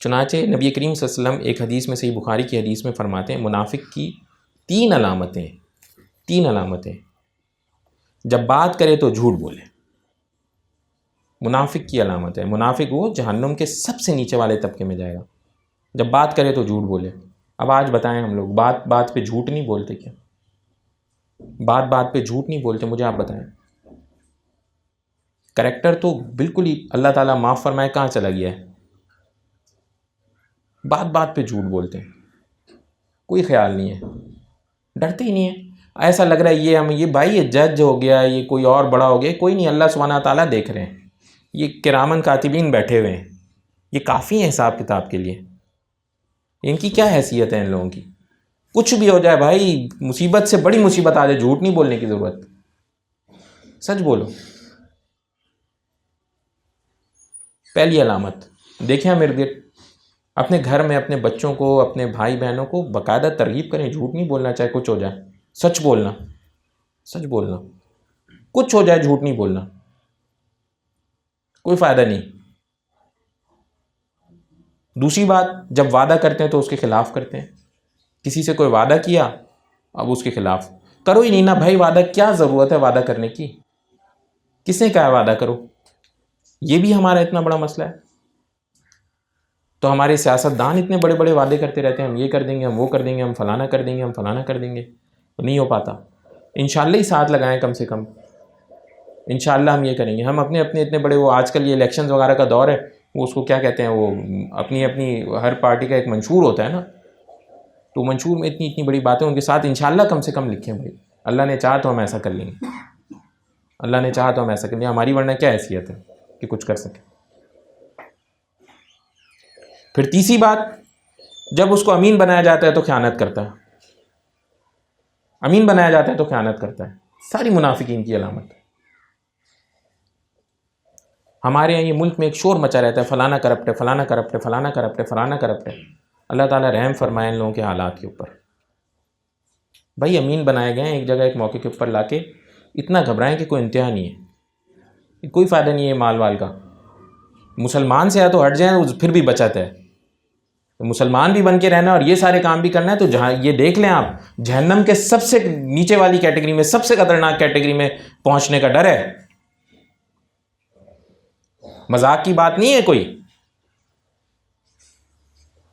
چنانچہ نبی کریم صلی اللہ علیہ وسلم ایک حدیث میں، صحیح بخاری کی حدیث میں فرماتے ہیں منافق کی 3 علامتیں، جب بات کرے تو جھوٹ بولے۔ منافق کی علامت ہے، منافق وہ جہنم کے سب سے نیچے والے طبقے میں جائے گا، جب بات کرے تو جھوٹ بولے۔ اب آج بتائیں ہم لوگ بات بات پہ جھوٹ نہیں بولتے کیا؟ بات بات پہ جھوٹ نہیں بولتے؟ مجھے آپ بتائیں، کریکٹر تو بالکل ہی اللہ تعالیٰ معاف فرمائے کہاں چلا گیا ہے؟ بات بات پہ جھوٹ بولتے ہیں، کوئی خیال نہیں ہے، ڈرتے ہی نہیں ہیں۔ ایسا لگ رہا ہے یہ بھائی یہ جج ہو گیا، یہ کوئی اور بڑا ہو گیا، کوئی نہیں، اللہ سبحانہ تعالیٰ دیکھ رہے ہیں، یہ کرامن کاتبین بیٹھے ہوئے ہیں، یہ کافی ہیں حساب کتاب کے لیے۔ ان کی کیا حیثیت ہے ان لوگوں کی؟ کچھ بھی ہو جائے بھائی، مصیبت سے بڑی مصیبت آ جائے، جھوٹ نہیں بولنے کی ضرورت، سچ بولو۔ پہلی علامت دیکھیں میرے گرد، اپنے گھر میں اپنے بچوں کو، اپنے بھائی بہنوں کو باقاعدہ ترغیب کریں، جھوٹ نہیں بولنا چاہے کچھ ہو جائے، سچ بولنا، سچ بولنا، کچھ ہو جائے جھوٹ نہیں بولنا، کوئی فائدہ نہیں۔ دوسری بات، جب وعدہ کرتے ہیں تو اس کے خلاف کرتے ہیں۔ کسی سے کوئی وعدہ کیا، اب اس کے خلاف کرو ہی نہیں نا بھائی، وعدہ کیا ضرورت ہے وعدہ کرنے کی؟ کس نے کہا وعدہ کرو؟ یہ بھی ہمارا اتنا بڑا مسئلہ ہے۔ تو ہمارے سیاستدان اتنے بڑے بڑے وعدے کرتے رہتے ہیں، ہم یہ کر دیں گے، ہم وہ کر دیں گے، ہم فلانا کر دیں گے، ہم فلانا کر دیں گے، تو نہیں ہو پاتا۔ انشاءاللہ ہی ساتھ لگائیں کم سے کم، انشاءاللہ ہم یہ کریں گے۔ ہم اپنے اتنے بڑے، وہ آج کل یہ الیکشنز وغیرہ کا دور ہے، وہ اس کو کیا کہتے ہیں، وہ اپنی ہر پارٹی کا ایک منشور ہوتا ہے نا، تو منشور میں اتنی بڑی باتیں ان کے ساتھ انشاءاللہ کم سے کم لکھیں بھائی، اللہ نے چاہا تو ہم ایسا کر لیں گے، اللہ نے چاہا تو ہم ایسا کر لیں گے، ہماری ورنہ کیا حیثیت ہے کہ کچھ کر سکیں۔ پھر تیسری بات، جب اس کو امین بنایا جاتا ہے تو خیانت کرتا ہے، امین بنایا جاتا ہے تو خیانت کرتا ہے، ساری منافقین کی علامت۔ ہمارے یہاں یہ ملک میں ایک شور مچا رہتا ہے، فلانا کرپٹ ہے، فلانا کرپٹ ہے، فلانا کرپٹ ہے، فلانا کرپٹ ہے۔ اللہ تعالیٰ رحم فرمائے ان لوگوں کے حالات کے اوپر۔ بھائی امین بنائے گئے ہیں ایک جگہ ایک موقع کے اوپر لا کے، اتنا گھبرائیں کہ کوئی انتہا نہیں ہے، کوئی فائدہ نہیں ہے مال وال کا۔ مسلمان سے ہے تو ہٹ جائیں، پھر بھی بچت ہے، مسلمان بھی بن کے رہنا اور یہ سارے کام بھی کرنا ہے، تو جہاں یہ دیکھ لیں آپ، جہنم کے سب سے نیچے والی کیٹیگری میں، سب سے خطرناک کیٹیگری میں پہنچنے کا ڈر ہے۔ مذاق کی بات نہیں ہے کوئی۔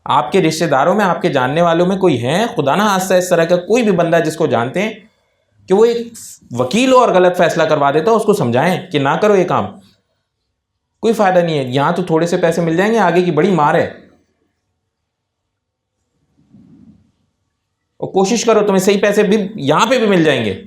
آپ کے رشتہ داروں میں، آپ کے جاننے والوں میں کوئی ہیں خدا نہ خواستہ اس طرح کا کوئی بھی بندہ جس کو جانتے ہیں کہ وہ ایک وکیل ہو اور غلط فیصلہ کروا دیتا ہو، اس کو سمجھائیں کہ نہ کرو یہ کام، کوئی فائدہ نہیں ہے، یہاں تو تھوڑے سے پیسے مل جائیں گے، آگے کی بڑی مار ہے، اور کوشش کرو تمہیں صحیح پیسے بھی یہاں پہ بھی مل جائیں گے۔